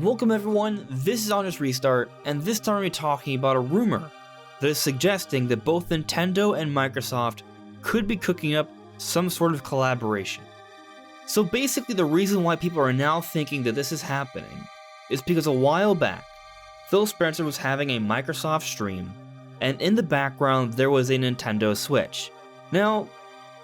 Welcome everyone, this is Honest Restart, and this time we're talking about a rumor that is suggesting that both Nintendo and Microsoft could be cooking up some sort of collaboration. So basically the reason why people are now thinking that this is happening is because a while back, Phil Spencer was having a Microsoft stream, and in the background there was a Nintendo Switch. Now,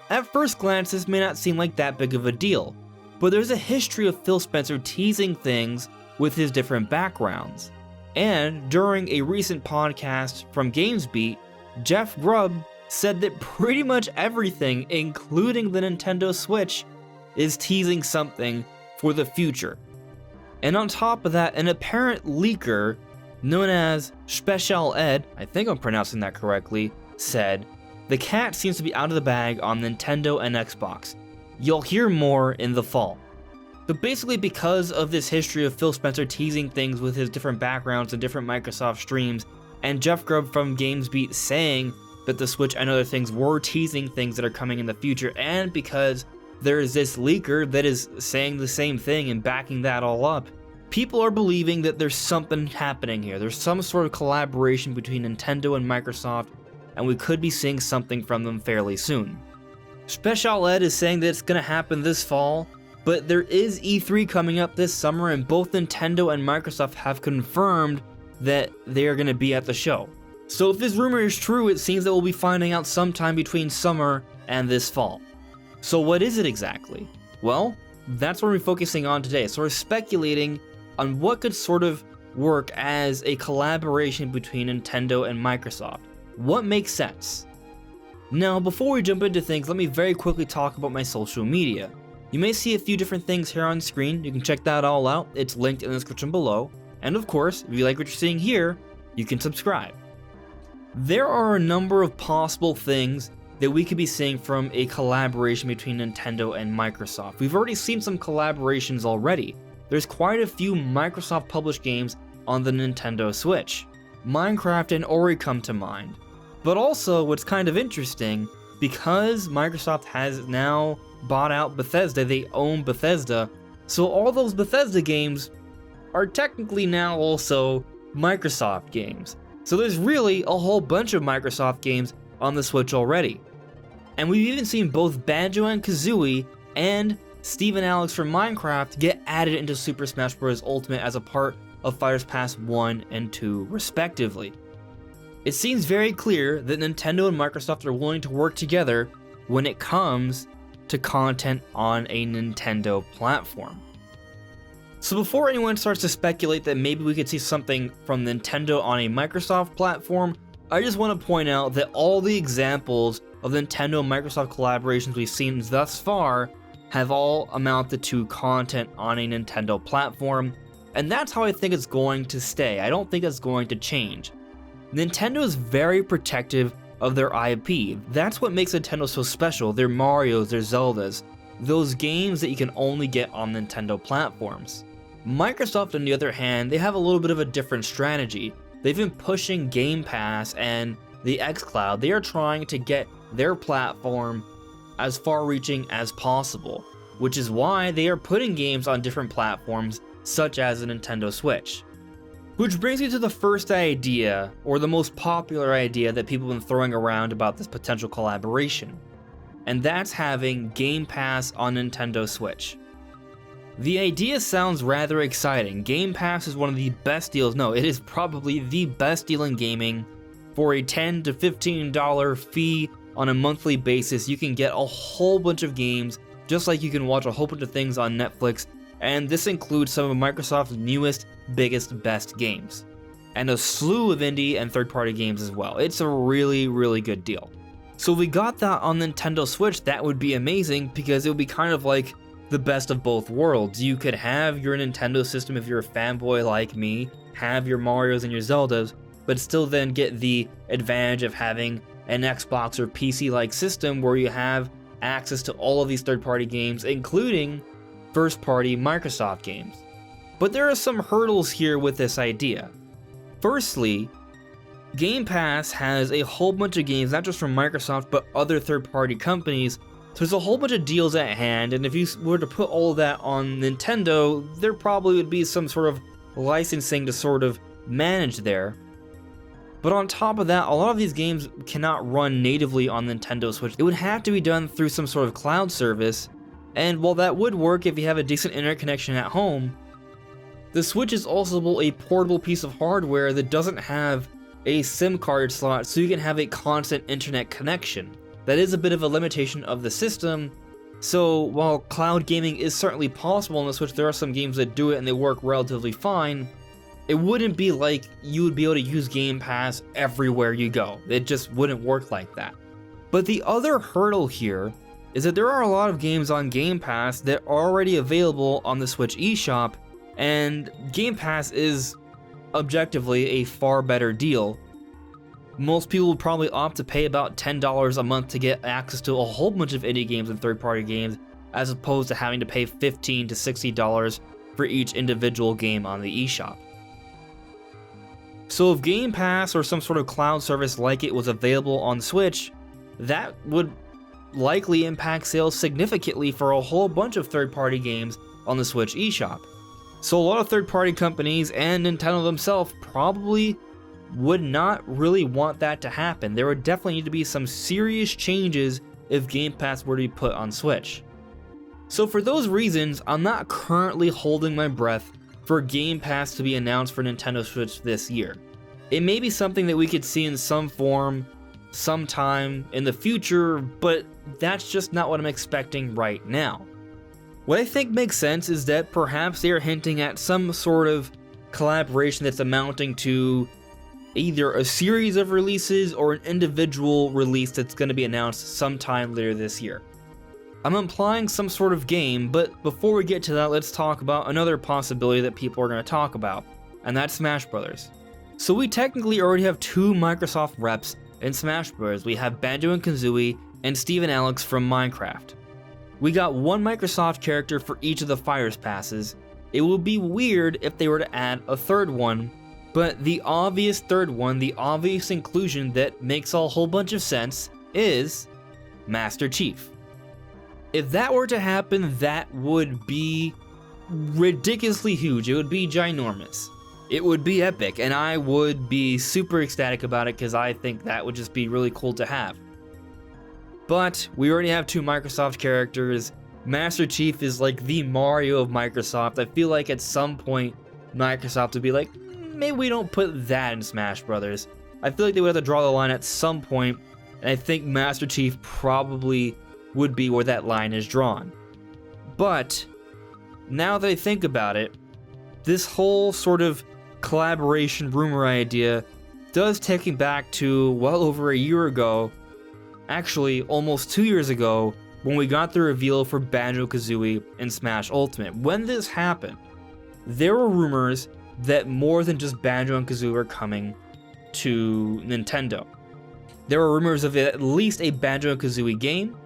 at first glance this may not seem like that big of a deal, but there's a history of Phil Spencer teasing things with his different backgrounds. And during a recent podcast from GamesBeat, Jeff Grubb said that pretty much everything, including the Nintendo Switch, is teasing something for the future. And on top of that, an apparent leaker known as Special Ed, I think I'm pronouncing that correctly, said, "The cat seems to be out of the bag on Nintendo and Xbox. You'll hear more in the fall." But basically because of this history of Phil Spencer teasing things with his different backgrounds and different Microsoft streams, and Jeff Grubb from GamesBeat saying that the Switch and other things were teasing things that are coming in the future, and because there is this leaker that is saying the same thing and backing that all up, people are believing that there's something happening here. There's some sort of collaboration between Nintendo and Microsoft, and we could be seeing something from them fairly soon. Special Ed is saying that it's going to happen this fall, but there is E3 coming up this summer, and both Nintendo and Microsoft have confirmed that they are going to be at the show. So if this rumor is true, it seems that we'll be finding out sometime between summer and this fall. So what is it exactly? Well, that's what we're focusing on today. So we're speculating on what could sort of work as a collaboration between Nintendo and Microsoft. What makes sense? Now, before we jump into things, let me very quickly talk about my social media. You may see a few different things here on screen. You can check that all out. It's linked in the description below. And of course, if you like what you're seeing here, you can subscribe. There are a number of possible things that we could be seeing from a collaboration between Nintendo and Microsoft. We've already seen some collaborations already. There's quite a few Microsoft published games on the Nintendo Switch. Minecraft and Ori come to mind. But also, what's kind of interesting, because Microsoft has now bought out Bethesda, they own Bethesda, so all those Bethesda games are technically now also Microsoft games. So there's really a whole bunch of Microsoft games on the Switch already. And we've even seen both Banjo and Kazooie and Steve and Alex from Minecraft get added into Super Smash Bros. Ultimate as a part of Fighters Pass 1 and 2 respectively. It seems very clear that Nintendo and Microsoft are willing to work together when it comes to content on a Nintendo platform. So before anyone starts to speculate that maybe we could see something from Nintendo on a Microsoft platform, I just want to point out that all the examples of Nintendo and Microsoft collaborations we've seen thus far have all amounted to content on a Nintendo platform, and that's how I think it's going to stay. I don't think that's going to change. Nintendo is very protective of their IP. That's what makes Nintendo so special. Their Marios, their Zeldas, those games that you can only get on Nintendo platforms. Microsoft, on the other hand, they have a little bit of a different strategy. They've been pushing Gamepass and the xCloud. They are trying to get their platform as far-reaching as possible, which is why they are putting games on different platforms, such as the Nintendo Switch. Which brings me to the first idea, or the most popular idea that people have been throwing around about this potential collaboration, and that's having Game Pass on Nintendo Switch. The idea sounds rather exciting. Game Pass is one of the best deals, no, it is probably the best deal in gaming. For a $10 to $15 fee on a monthly basis, you can get a whole bunch of games, just like you can watch a whole bunch of things on Netflix, and this includes some of Microsoft's newest, biggest, best games, and a slew of indie and third-party games as well. It's a really, really good deal. So if we got that on Nintendo Switch, that would be amazing, because it would be kind of like the best of both worlds. You could have your Nintendo system, if you're a fanboy like me, have your Marios and your Zeldas, but still then get the advantage of having an Xbox or PC-like system where you have access to all of these third-party games, including first-party Microsoft games. But there are some hurdles here with this idea. Firstly, Game Pass has a whole bunch of games, not just from Microsoft, but other third-party companies, so there's a whole bunch of deals at hand, and if you were to put all of that on Nintendo, there probably would be some sort of licensing to sort of manage there. But on top of that, a lot of these games cannot run natively on Nintendo Switch. It would have to be done through some sort of cloud service, and while that would work if you have a decent internet connection at home, the Switch is also a portable piece of hardware that doesn't have a SIM card slot so you can have a constant internet connection. That is a bit of a limitation of the system, so while cloud gaming is certainly possible on the Switch, there are some games that do it and they work relatively fine. It wouldn't be like you would be able to use Gamepass everywhere you go. It just wouldn't work like that. But the other hurdle here is that there are a lot of games on Gamepass that are already available on the Switch eShop, and Gamepass is objectively a far better deal. Most people would probably opt to pay about $10 a month to get access to a whole bunch of indie games and third-party games, as opposed to having to pay $15 to $60 for each individual game on the eShop. So if Game Pass or some sort of cloud service like it was available on Switch, that would likely impact sales significantly for a whole bunch of third-party games on the Switch eShop. So a lot of third-party companies and Nintendo themselves probably would not really want that to happen. There would definitely need to be some serious changes if Game Pass were to be put on Switch. So for those reasons, I'm not currently holding my breath for Game Pass to be announced for Nintendo Switch this year. It may be something that we could see in some form sometime in the future, but that's just not what I'm expecting right now. What I think makes sense is that perhaps they are hinting at some sort of collaboration that's amounting to either a series of releases or an individual release that's going to be announced sometime later this year. I'm implying some sort of game, but before we get to that, let's talk about another possibility that people are going to talk about, and that's Smash Bros. So we technically already have two Microsoft reps in Smash Bros. We have Banjo-Kazooie and Steve and Alex from Minecraft. We got one Microsoft character for each of the Fires passes. It would be weird if they were to add a third one, but the obvious third one, the obvious inclusion that makes a whole bunch of sense, is Master Chief. If that were to happen, that would be ridiculously huge. It would be ginormous. It would be epic, and I would be super ecstatic about it because I think that would just be really cool to have. But we already have two Microsoft characters. Master Chief is like the Mario of Microsoft. I feel like at some point, Microsoft would be like, maybe we don't put that in Smash Brothers. I feel like they would have to draw the line at some point, and I think Master Chief probably would be where that line is drawn. But now that I think about it, this whole sort of collaboration rumor idea does take me back to well over a year ago, actually almost 2 years ago, when we got the reveal for Banjo-Kazooie in Smash Ultimate. When this happened, there were rumors that more than just Banjo and Kazooie were coming to Nintendo. There were rumors of at least a Banjo-Kazooie game,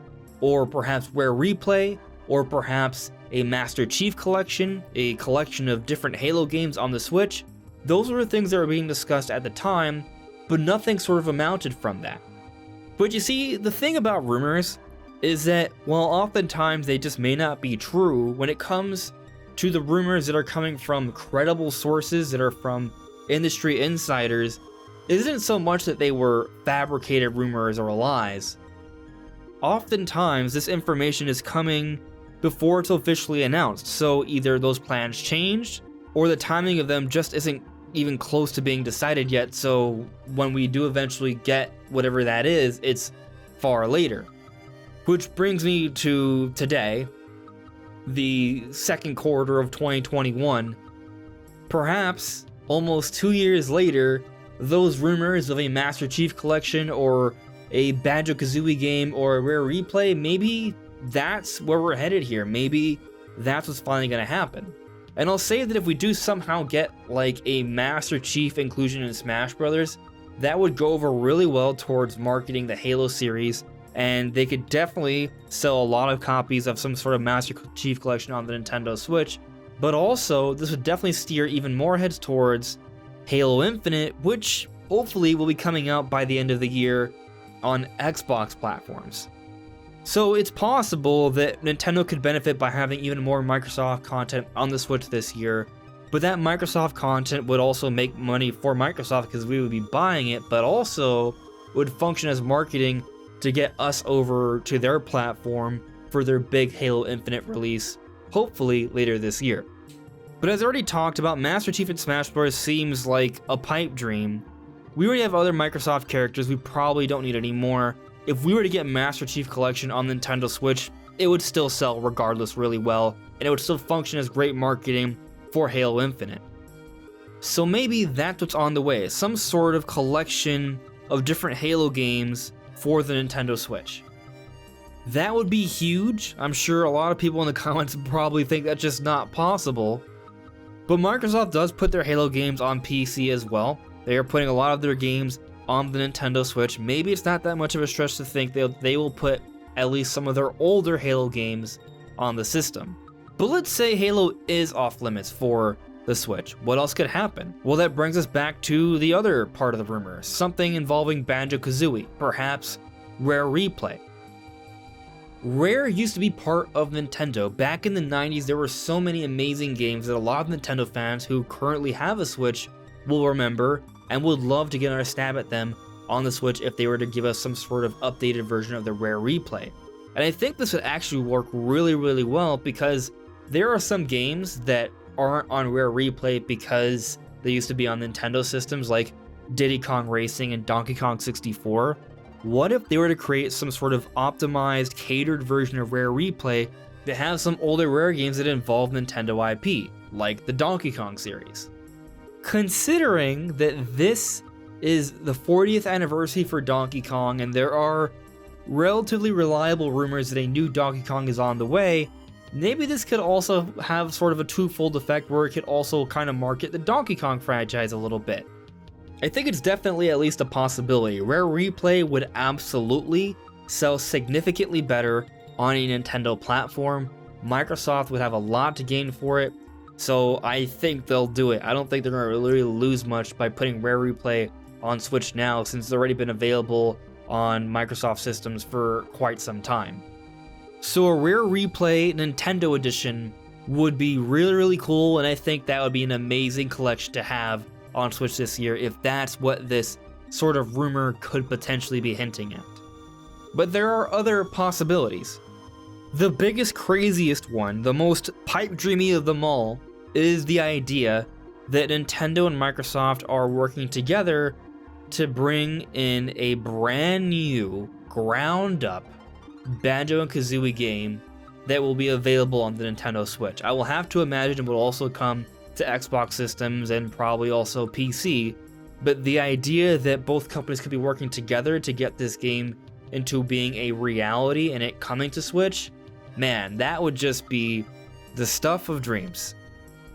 or perhaps Rare Replay, or perhaps a Master Chief collection, a collection of different Halo games on the Switch. Those were the things that were being discussed at the time, but nothing sort of amounted from that. But you see, the thing about rumors is that while oftentimes they just may not be true, when it comes to the rumors that are coming from credible sources, that are from industry insiders, it isn't so much that they were fabricated rumors or lies. Oftentimes, this information is coming before it's officially announced, so either those plans changed, or the timing of them just isn't even close to being decided yet, so when we do eventually get whatever that is, it's far later. Which brings me to today, the second quarter of 2021. Perhaps, almost 2 years later, those rumors of a Master Chief collection or a Banjo-Kazooie game or a Rare Replay, maybe that's where we're headed here. Maybe that's what's finally going to happen. And I'll say that if we do somehow get like a Master Chief inclusion in Smash Brothers, that would go over really well towards marketing the Halo series, and they could definitely sell a lot of copies of some sort of Master Chief collection on the Nintendo Switch. But also, this would definitely steer even more heads towards Halo Infinite, which hopefully will be coming out by the end of the year on Xbox platforms. So it's possible that Nintendo could benefit by having even more Microsoft content on the Switch this year, But that Microsoft content would also make money for Microsoft because we would be buying it, but also would function as marketing to get us over to their platform for their big Halo Infinite release, hopefully later this year. But as I already talked about, Master Chief in Smash Bros. Seems like a pipe dream. We already have other Microsoft characters, we probably don't need any more. If we were to get Master Chief Collection on Nintendo Switch, it would still sell regardless really well, and it would still function as great marketing for Halo Infinite. So maybe that's what's on the way, some sort of collection of different Halo games for the Nintendo Switch. That would be huge. I'm sure a lot of people in the comments probably think that's just not possible. But Microsoft does put their Halo games on PC as well. They are putting a lot of their games on the Nintendo Switch. Maybe it's not that much of a stretch to think they will put at least some of their older Halo games on the system. But let's say Halo is off limits for the Switch. What else could happen? Well, that brings us back to the other part of the rumor, something involving Banjo-Kazooie, perhaps Rare Replay. Rare used to be part of Nintendo. Back in the 90s, there were so many amazing games that a lot of Nintendo fans who currently have a Switch will remember and would love to get our stab at them on the Switch if they were to give us some sort of updated version of the Rare Replay. And I think this would actually work really, really well because there are some games that aren't on Rare Replay because they used to be on Nintendo systems like Diddy Kong Racing and Donkey Kong 64. What if they were to create some sort of optimized, catered version of Rare Replay that has some older Rare games that involve Nintendo IP, like the Donkey Kong series? Considering that this is the 40th anniversary for Donkey Kong and there are relatively reliable rumors that a new Donkey Kong is on the way, maybe this could also have sort of a twofold effect where it could also kind of market the Donkey Kong franchise a little bit. I think it's definitely at least a possibility. Rare Replay would absolutely sell significantly better on a Nintendo platform. Microsoft would have a lot to gain for it, so I think they'll do it. I don't think they're going to really lose much by putting Rare Replay on Switch now, since it's already been available on Microsoft systems for quite some time. So a Rare Replay Nintendo edition would be really, really cool, and I think that would be an amazing collection to have on Switch this year if that's what this sort of rumor could potentially be hinting at. But there are other possibilities. The biggest, craziest one, the most pipe dreamy of them all, is the idea that Nintendo and Microsoft are working together to bring in a brand new, ground up Banjo-Kazooie game that will be available on the Nintendo Switch. I will have to imagine it will also come to Xbox systems and probably also PC, but the idea that both companies could be working together to get this game into being a reality and it coming to Switch, man, that would just be the stuff of dreams.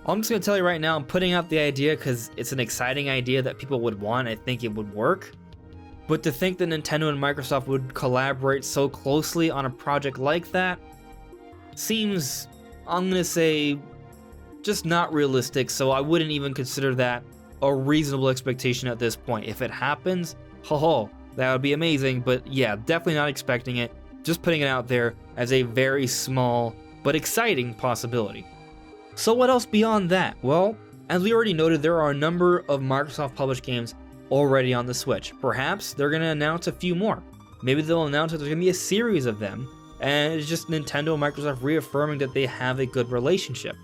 I'm just going to tell you right now, I'm putting out the idea because it's an exciting idea that people would want. I think it would work. But to think that Nintendo and Microsoft would collaborate so closely on a project like that seems, I'm going to say, just not realistic, so I wouldn't even consider that a reasonable expectation at this point. If it happens, that would be amazing, but yeah, definitely not expecting it. Just putting it out there as a very small but exciting possibility. So what else beyond that? Well, as we already noted, there are a number of Microsoft published games already on the Switch. Perhaps they're going to announce a few more. Maybe they'll announce that there's going to be a series of them, and it's just Nintendo and Microsoft reaffirming that they have a good relationship.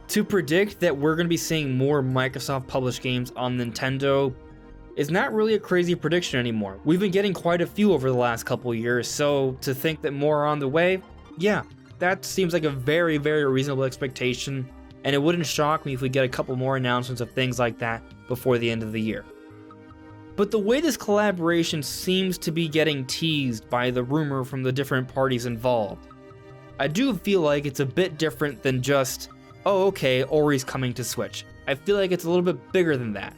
To predict that we're going to be seeing more Microsoft published games on Nintendo is not really a crazy prediction anymore. We've been getting quite a few over the last couple years, so to think that more are on the way, yeah, that seems like a very, very reasonable expectation, and it wouldn't shock me if we get a couple more announcements of things like that before the end of the year. But the way this collaboration seems to be getting teased by the rumor from the different parties involved, I do feel like it's a bit different than just, oh okay, Ori's coming to Switch. I feel like it's a little bit bigger than that.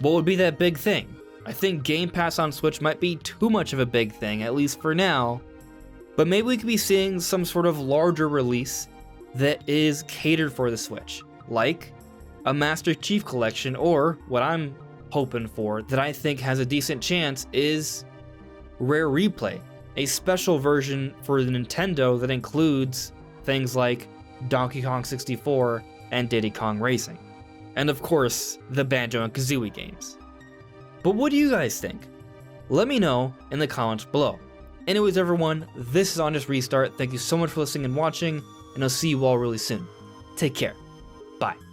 What would be that big thing? I think Gamepass on Switch might be too much of a big thing, at least for now, but maybe we could be seeing some sort of larger release that is catered for the Switch, like a Master Chief Collection, or what I'm hoping for, that I think has a decent chance, is Rare Replay, a special version for the Nintendo that includes things like Donkey Kong 64 and Diddy Kong Racing. And of course, the Banjo and Kazooie games. But what do you guys think? Let me know in the comments below. Anyways everyone, this is Honest Restart. Thank you so much for listening and watching, and I'll see you all really soon. Take care. Bye.